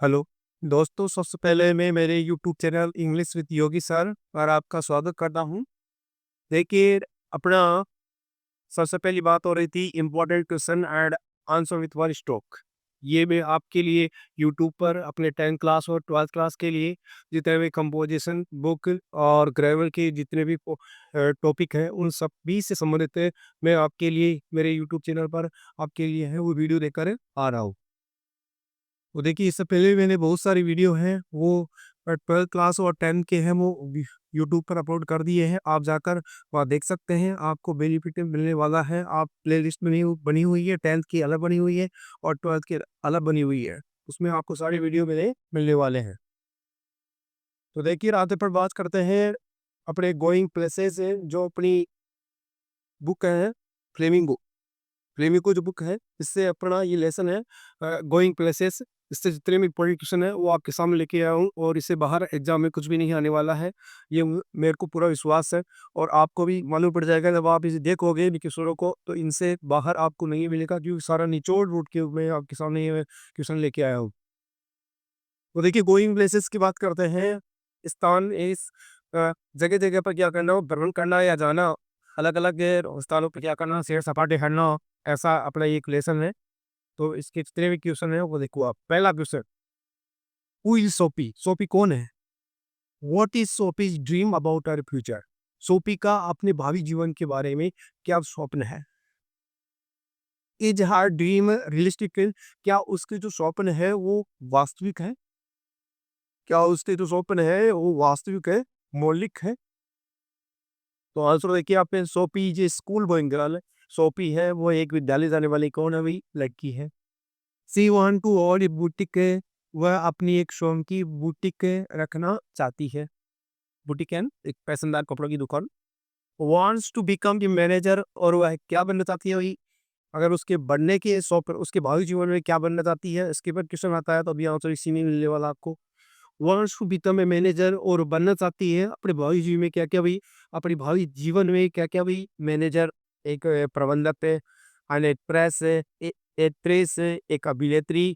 Hello दोस्तों, सबसे पहले मैं मेरे YouTube channel English with Yogi sir पर आपका स्वागत करता हूँ। देखिए, अपना सबसे पहली बात हो रही थी important question and answer with one stroke. ये मैं आपके लिए यूट्यूब पर अपने 10th क्लास और 12th क्लास के लिए जितने भी कंपोजिशन बुक और ग्रामर के जितने भी टॉपिक हैं उन सभी से संबंधित मैं आपके लिए मेरे यूट्यूब चैनल पर आपके लिए है वो वीडियो देकर आ रहा हूँ। तो देखिए, इससे पहले भी मैंने बहुत सारी वीडियो हैं वो 12th क्लास और 10th के हैं वो यूट्यूब पर अपलोड कर दिए हैं। आप जाकर वहाँ देख सकते हैं, आपको बेनिफिट मिलने वाला है। आप प्लेलिस्ट बनी हुई है, 10th की अलग बनी हुई है और 12th की अलग बनी हुई है। उसमें आपको सारी वीडियो मिलने वाले हैं। तो देखिए, रात पर बात करते हैं अपने गोइंग प्लेसेस है जो अपनी बुक है फ्लेमिंगो। फ्लेमिंगो जो बुक है इससे अपना ये लेसन है गोइंग प्लेसेस। इससे जितने भी इंपॉर्टेंट क्वेश्चन है वो आपके सामने लेके आया हूँ और इससे बाहर एग्जाम में कुछ भी नहीं आने वाला है। ये मेरे को पूरा विश्वास है और आपको भी मालूम पड़ जाएगा जब आप इसे देखोगे इन क्वेश्चनों को, तो इनसे बाहर आपको नहीं मिलेगा क्योंकि सारा निचोड़ रूट के मैं आपके सामने ये क्वेश्चन लेके आया हूँ। तो देखिए, गोइंग प्लेसेस की बात करते हैं। स्थान इस जगह जगह पर क्या करना हो, भ्रमण करना या जाना, अलग अलग स्थानों पर क्या करना, सैर सपाटे करना, ऐसा अपना एक लेसन है। तो इसके जितने भी क्वेश्चन है वो देखो आप। पहला क्वेश्चन, हु इज सोपी? सोपी कौन है? What is Soapy's dream about our future? Soapy का अपने भावी जीवन के बारे में क्या स्वप्न है? Is her dream realistic? क्या उसके जो स्वप्न है वो वास्तविक है? क्या उसके जो स्वप्न है वो वास्तविक है, मौलिक है? तो आंसर देखिए आप, सोपी इज स्कूल गोइंग गर्ल। सोपी है वो एक विद्यालय जाने वाली कौन है भाई? लड़की है। She want to own a boutique. वह अपनी एक स्वयं की बुटीक रखना चाहती है। बुटीक है एक फैशनदार कपड़ों की दुकान। Wants to become a manager, और वह क्या बनना चाहती है भाई? अगर उसके बनने के सौ उसके भावी जीवन में क्या बनना चाहती है इसके पर क्वेश्चन आता है, तो अभी आंसर इसी में मिलने वाला आपको। Wants to become a manager, और बनना चाहती है अपने भावी जीवन में क्या क्या भाई? अपने भावी जीवन में क्या क्या भाई? मैनेजर, एक प्रबंधक है, एंड एक्ट्रेस है, एक्ट्रेस है, एक अभिनेत्री,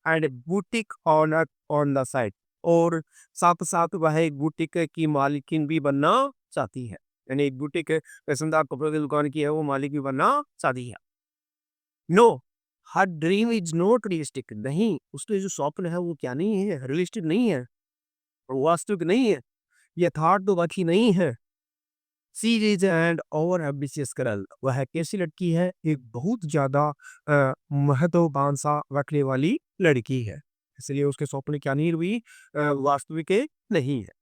and boutique owner on the side. और साथ साथ वह एक बुटीक की मालिकिन भी बनना चाहती है। यानी एक बुटीक फैशनदार कपड़ों की दुकान की है, वो मालिक भी बनना चाहती है। No, her dream is not realistic. नहीं, उसके जो स्वप्न है वो क्या नहीं है, रियलिस्टिक नहीं है, वास्तविक नहीं है, यथार्थवादी नहीं है। She is and over ambitious girl. वह कैसी लड़की है? एक बहुत ज्यादा महत्वाकांक्षा रखने वाली लड़की है, इसलिए उसके सपने क्या नहीं हुई, वास्तविक नहीं है।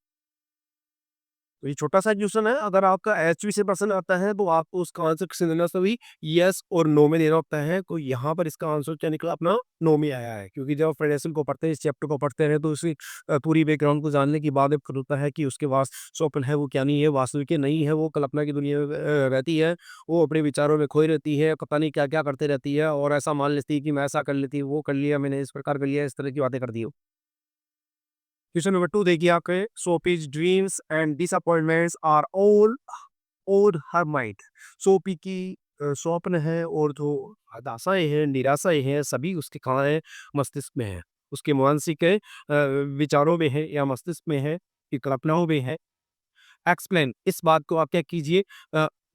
तो ये छोटा सा क्वेश्चन है। अगर आपका एचवी से प्रश्न आता है तो आपको उसका आंसर किसी देना सभी यस और नो में देना होता है। तो यहाँ पर इसका आंसर क्या निकला अपना? नो में आया है, क्योंकि जब फाइनेंशियल को पढ़ते हैं, इस चैप्टर को पढ़ते हैं, तो उसी पूरी बैकग्राउंड को जानने के बाद पता होता है कि उसके पास स्वप्न है वो क्या नहीं है, वास्तविक नहीं है, वो कल्पना की दुनिया में रहती है। वो अपने विचारों में खोई रहती है, पता नहीं क्या क्या करते रहती है और ऐसा मान लेती है कि मैं ऐसा कर लेती हूँ, वो कर लिया मैंने, इस प्रकार कर लिया, इस तरह की बातें करती है। क्वेश्चन नंबर 2 देखिए आपके। Soapy's dreams and disappointments are all over her mind. Soapy की स्वप्न है और जो हताशाएं हैं, निराशाएं हैं, सभी उसके कहाँ है? मस्तिष्क में है, उसके मानसिक विचारों में है या मस्तिष्क में है, की कल्पनाओं में है। एक्सप्लेन, इस बात को आप क्या कीजिए,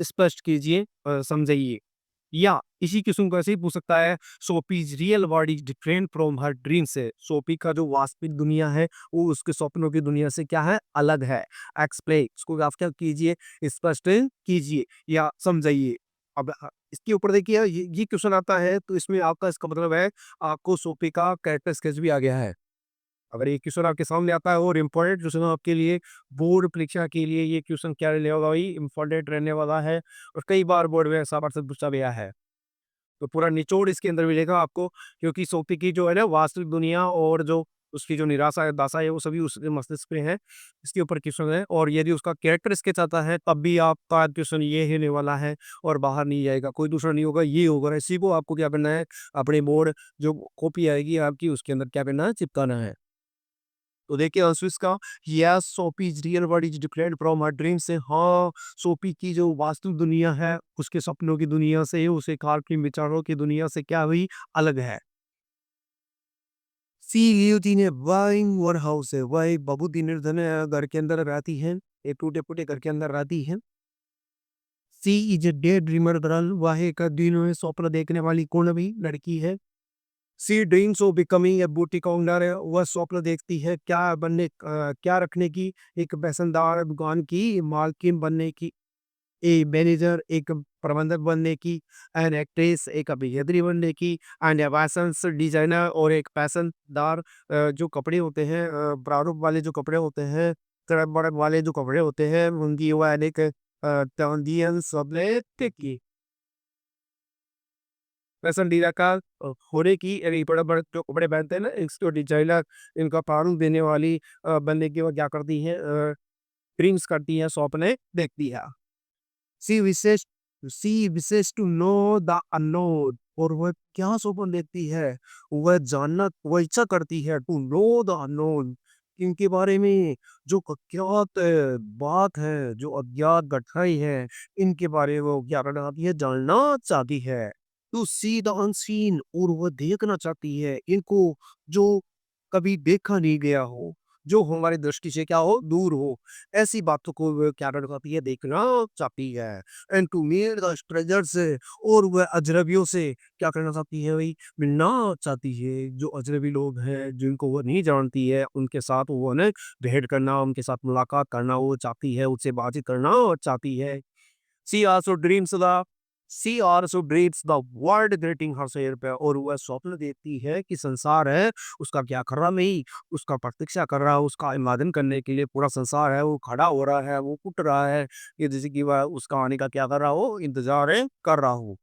स्पष्ट कीजिए, समझाइए। या इसी किस्म को ऐसे ही पूछ सकता है, Soapy's real world is different from her dream से। सोपी का जो वास्तविक दुनिया है वो उसके सपनों की दुनिया से क्या है? अलग है। एक्सप्लेन, इसको आप क्या कीजिए? स्पष्ट कीजिए या समझाइए। अब इसके ऊपर देखिए, ये क्वेश्चन आता है तो इसमें आपका इसका मतलब है आपको सोपी का कैरेक्टर स्केच भी आ गया है। अगर ये क्वेश्चन आपके सामने आता है और इम्पोर्टेंट क्वेश्चन आपके लिए बोर्ड परीक्षा के लिए, ये क्वेश्चन क्या रहने वाला भाई? इम्पोर्टेंट रहने वाला है और कई बार बोर्ड में ऐसा प्रश्न पूछा गया है। तो पूरा निचोड़ इसके अंदर मिलेगा आपको, क्योंकि सोफी की जो है ना वास्तविक दुनिया और जो उसकी जो निराशा है, दासा है, वो सभी उसके मस्तिष्क में है। इसके ऊपर क्वेश्चन है और यदि उसका कैरेक्टर स्केच आता है तब भी आपका क्वेश्चन ये होने वाला है और बाहर नहीं जाएगा, कोई दूसरा नहीं होगा, ये होगा। इसी को आपको क्या करना है? अपने बोर्ड जो कॉपी आएगी आपकी उसके अंदर क्या करना है? चिपकाना है। तो देखिए आंसर इसका यस, सोपी is real world is different from her dream से। हाँ, सोपी की जो वास्तविक दुनिया है उसके सपनों की दुनिया से, उसे काल्पनिक विचारों की दुनिया से क्या हुई? अलग है। She lives in a wine warehouse है, वह एक बहुत ही निर्धन घर के अंदर रहती है, एक टूटे-फूटे घर के अंदर रहती है। She is a day dreamer girl, वह एक दिन में स्वप्न देखने वाली कुणबी लड़की है। She dreams of becoming a boutique owner, वह स्वप्न देखती है क्या रखने की, एक पैसनदार दुकान की मालकिन बनने की, ए मैनेजर एक प्रबंधक बनने की, एन एक्ट्रेस एक अभिनेत्री बनने की, एंड ए फैशंस डिजाइनर और एक फैशनदार जो कपड़े होते हैं प्रारूप वाले जो कपड़े होते हैं, तरह वाले जो कपड़े होते हैं उनकी वह एक तंदियन सबले की फैशन डिजाइनर होने की यानी बड़े-बड़े जो कपड़े पहनते हैं ना, इसको डिजाइनर इनका प्रारूप देने वाली बनने की वो क्या करती है ड्रीम्स करती है, सपने देखती है। She wishes she wishes to know the unknown, और वह क्या सपन देखती है, वह इच्छा करती है टू नो द अननोन, इनके बारे में जो अज्ञात बात है, जो अज्ञात घटनाएं है, इनके बारे में वो क्या करना चाहती है, जानना चाहती है। टू सी द अनसीन, और वह देखना चाहती है इनको जो कभी देखा नहीं गया हो, जो हमारी दृष्टि से क्या हो, दूर हो, ऐसी बातों को वो क्या करना चाहती है, देखना चाहती है। And to meet the strangers, और वह अजनबियों से क्या करना चाहती है भाई, मिलना चाहती है, जो अजनबी लोग हैं जिनको वो नहीं जानती है उनके साथ वो ना भेंट करना, उनके साथ मुलाकात करना वो चाहती है, उससे बातचीत करना चाहती है। She also dreams the she also dreams the world greeting herself, और वह स्वप्न देखती है कि संसार है उसका क्या कर रहा नहीं, उसका प्रतीक्षा कर रहा है, उसका अभिवादन करने के लिए पूरा संसार है वो खड़ा हो रहा है, वो उठ रहा है कि जैसे कि वह उसका आने का क्या कर रहा हो, इंतजार है कर रहा हो।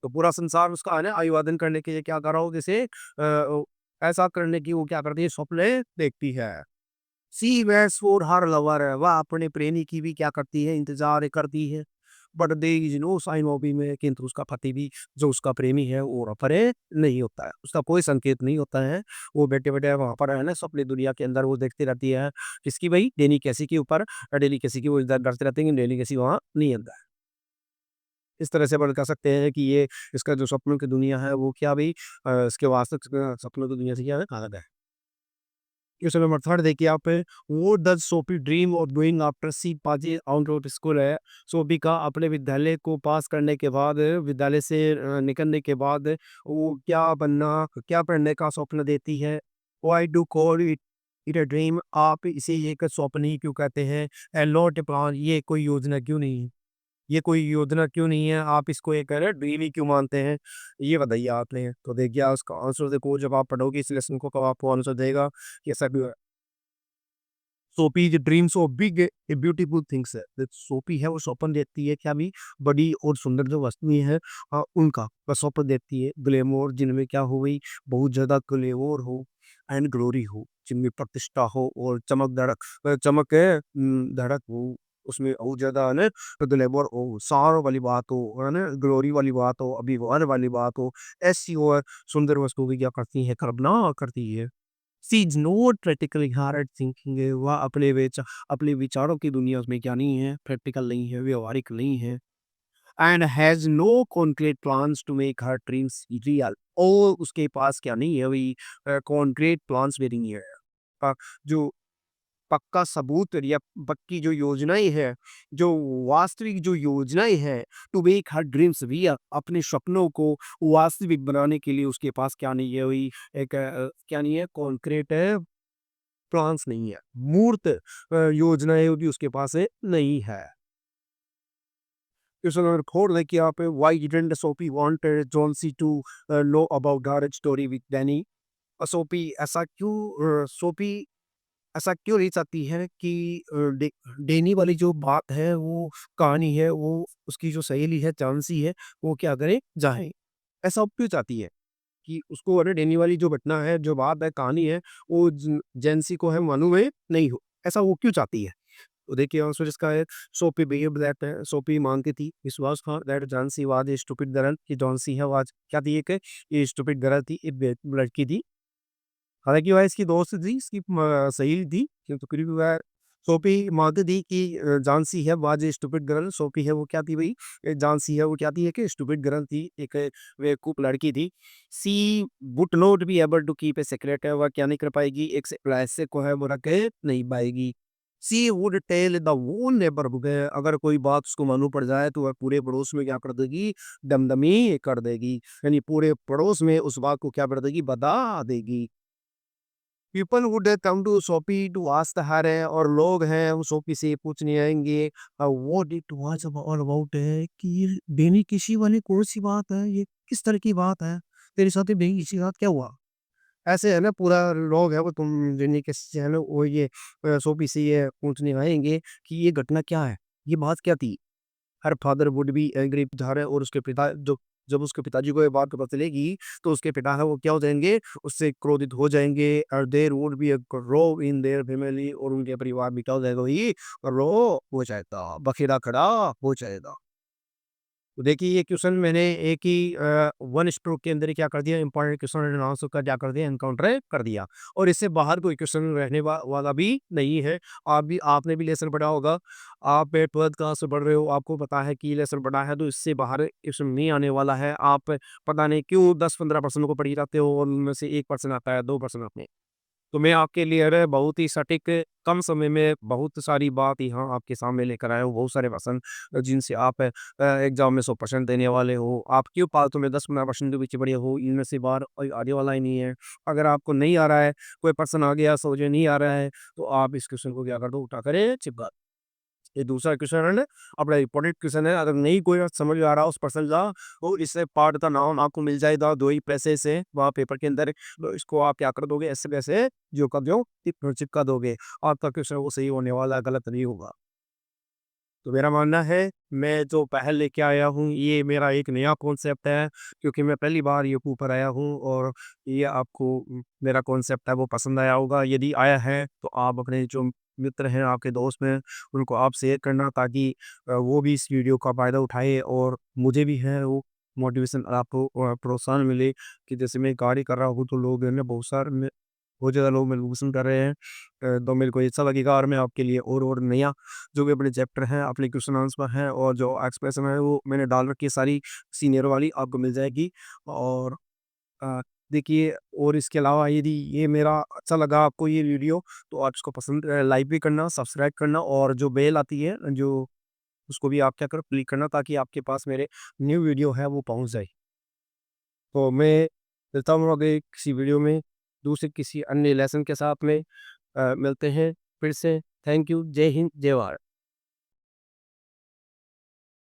तो पूरा संसार उसका है ना अभिवादन करने के लिए क्या कर रहा हो, जैसे ऐसा करने की वो क्या करती है, स्वप्न देखती है। सी वेट्स फॉर हर लवर, वह अपने प्रेमी की भी क्या करती है, इंतजार करती है। But there is no sign of him, किंतु उसका पति भी जो उसका प्रेमी है वो वहाँ पर नहीं होता है, उसका कोई संकेत नहीं होता है। वो बैठे-बैठे वहाँ पर है ना सपने दुनिया के अंदर वो देखती रहती है, किसकी भाई, डेनी कैसी के ऊपर, डेनी कैसी की वो इंतज़ार करते रहते हैं कि डेनी कैसी वहाँ नहीं आता है। इस तरह से अपन कह सकते हैं कि ये इसका जो सपनों की दुनिया है वो क्या भई इसके वास्तविक सपनों की दुनिया से क्या है, अलग है। क्वेश्चन नंबर 3 देखिए आप, what does Sophie dream of doing after she passes out of school है। सोफी का अपने विद्यालय को पास करने के बाद, विद्यालय से निकलने के बाद वो क्या पढ़ने का स्वप्न देती है। Why do call it it a dream, आप इसे एक स्वप्न ही क्यों कहते हैं। एंड नॉट अ प्लान, ये कोई योजना क्यों नहीं है। ये कोई योजना क्यों नहीं है, आप इसको एक है ना ड्रीम ही क्यों मानते हैं? ये बताइए आपने। तो देखिए आप उसका आंसर देखो, जब आप पढ़ोगे इस लेसन को, कब आपको आंसर देगा कि ऐसा क्यों है। सोफी ज dreams of big a beautiful things है। सोफी है वो स्वप्न देखती है क्या भी, बड़ी और सुंदर जो वस्तुएँ हैं उनका वह स्वप्न देखती है। ग्लैमर जिनमें क्या हो गई, बहुत ज़्यादा ग्लैमर हो एंड ग्लोरी हो, जिनमें प्रतिष्ठा हो और चमक धड़क हो, उसमें और ज़्यादा है ना ग्लैमर हो, शान वाली बात हो, है ना, ग्लोरी वाली बात हो, अभिमान वाली बात हो, ऐसी और सुंदर वस्तुओं की क्या करती है, कल्पना करती है। She is not practically hard thinking, वह अपने विचारों की दुनिया उसमें क्या नहीं है, प्रैक्टिकल नहीं है, व्यवहारिक नहीं है। And has no concrete plans to make her dreams real, और उसके पास क्या नहीं है वही कॉन्क्रीट प्लान्स भी नहीं है। अ, जो पक्का सबूत या पक्की जो योजनाएँ हैं, जो वास्तविक जो योजनाएँ हैं, to make her dreams real, अपने सपनों को वास्तविक बनाने के लिए उसके पास क्या नहीं है वही एक क्या नहीं है, कॉन्क्रीट प्लान्स नहीं है, मूर्त योजनाएँ भी उसके पास नहीं है। क्वेश्चन नंबर 4 देखिए यहाँ पे, why didn't Sophie want John to know about her story with Danny. Sophie ऐसा क्यों नहीं चाहती है कि डेनी वाली जो बात है, वो कहानी है, वो उसकी जो सहेली है, चांसी है, वो क्या करे, जाने। ऐसा वो क्यों चाहती है कि उसको अरे डेनी वाली जो घटना है, जो बात है, कहानी है, वो जेंसी को है मालूम है नहीं हो। ऐसा वो क्यों चाहती है? तो देखिए आंसर इसका है, सोफी मानती थी, विश्वास था that Johnsy was a stupid girl, कि जॉनसी है वो आज क्या थी, एक ये स्टूपिड गर्ल थी, एक लड़की थी। हालाँकि वह इसकी दोस्त थी, इसकी सहेली थी, किंतु फिर भी वह सोफी मांगती कि जानसी है was a stupid girl. Sophie है वो क्या थी भाई, जानसी है वो क्या थी, एक स्टूपिड गर्ल थी, एक बेवकूफ लड़की थी। She would not be able to keep a secret, है वह क्या नहीं कर पाएगी, एक रहस्य को है वो रख नहीं पाएगी। She would tell the whole neighbourhood, अगर कोई बात उसको मालूम पड़ जाए तो वह पूरे पड़ोस में क्या कर देगी, दमदमी कर देगी, यानी पूरे पड़ोस में उस बात को क्या कर देगी, बता देगी। People would come to Sophie to ask her, है और लोग हैं वो सोफी से पूछने आएंगे what it was all about, है कि ये बेनी किसी वाली कौन सी बात है, ये किस तरह की बात है, तेरे साथ ये बेनी किसी के साथ क्या हुआ। ऐसे है ना, पूरा लोग है वो तुम जिन्हें किसी है ना वो ये सोफी से ये पूछने आएंगे कि ये घटना क्या है, ये बात क्या थी। Her father would be angry with her, और उसके पिता जो जब उसके पिताजी को ये बात पता चलेगी तो उसके पिता है वो क्या हो जाएँगे, उससे क्रोधित हो जाएँगे और there would be a row in their family, और उनके परिवार में क्या हो जाएगा वही रो हो जाएगा, बखेड़ा खड़ा हो जाएगा। तो देखिए ये क्वेश्चन मैंने एक ही वन स्ट्रोक के अंदर ही क्या कर दिया, इंपॉर्टेंट क्वेश्चन एंड आंसर का क्या कर दिया, एनकाउंटर कर दिया। और इससे बाहर कोई क्वेश्चन रहने वाला भी नहीं है। आपने भी लेसन पढ़ा होगा, आप 12th क्लास से पढ़ रहे हो, आपको पता है कि ये लेसन पढ़ा है तो इससे बाहर क्वेश्चन नहीं आने वाला है। आप पता नहीं क्यों 10-15% को पढ़ ही जाते हो और उनमें से 1% आता है, 2% आते हैं। तो मैं आपके लिए अरे बहुत ही सटीक कम समय में बहुत सारी बात यहाँ आपके सामने लेकर आया हूँ, बहुत सारे पर्सन जिनसे आप एग्जाम में 100% देने वाले हो। आप क्यों फालतू में 10-15% के पीछे पड़े हो, इनमें से बाहर कोई आने वाला ही नहीं है। अगर आपको नहीं आ रहा है, कोई पर्सन आ गया समझ में नहीं आ रहा है, तो आप इस क्वेश्चन को क्या कर दो, उठा कर चिपका दो। ये दूसरा क्वेश्चन है, अपना इम्पोर्टेंट क्वेश्चन है, अगर नहीं कोई समझ में आ रहा उस पर्सन का, तो इससे पार्ट का नाम आपको मिल जाएगा 2 ही पैसे से वहाँ पेपर के अंदर। तो इसको आप क्या कर दोगे, ऐसे वैसे जो का जो चिपका दोगे। आपका क्वेश्चन वो सही होने वाला है, गलत नहीं होगा। तो मेरा मानना है, मैं जो पहल लेके आया हूँ, ये मेरा एक नया कॉन्सेप्ट है, क्योंकि मैं पहली बार यूट्यूब पर आया हूँ और ये आपको मेरा कॉन्सेप्ट है वो पसंद आया होगा। यदि आया है, तो आप अपने जो मित्र हैं, आपके दोस्त हैं, उनको आप शेयर करना ताकि वो भी इस वीडियो का फ़ायदा उठाए और मुझे भी है वो मोटिवेशन आपको प्रोत्साहन मिले कि जैसे मैं कार्य कर रहा हूँ, तो लोग है ना बहुत ज़्यादा लोग मेरे को पसंद कर रहे हैं। तो मेरे को अच्छा लगेगा और मैं आपके लिए और नया जो भी अपने चैप्टर हैं, अपने क्वेश्चन आंसर हैं और जो एक्सप्रेशन है वो मैंने डाल रखी है सारी सीनियर वाली आपको मिल जाएगी। और अ, देखिए और इसके अलावा यदि ये मेरा अच्छा लगा आपको ये वीडियो, तो आप इसको पसंद लाइक भी करना, सब्सक्राइब करना और जो बेल आती है जो उसको भी आप क्या करो क्लिक करना ताकि आपके पास मेरे न्यू वीडियो है वो पहुँच जाए। तो मैं मिलता हूँ आगे किसी वीडियो में, दूसरे किसी अन्य लेसन के साथ में मिलते हैं फिर से। Thank you. जय हिंद, जय भारत।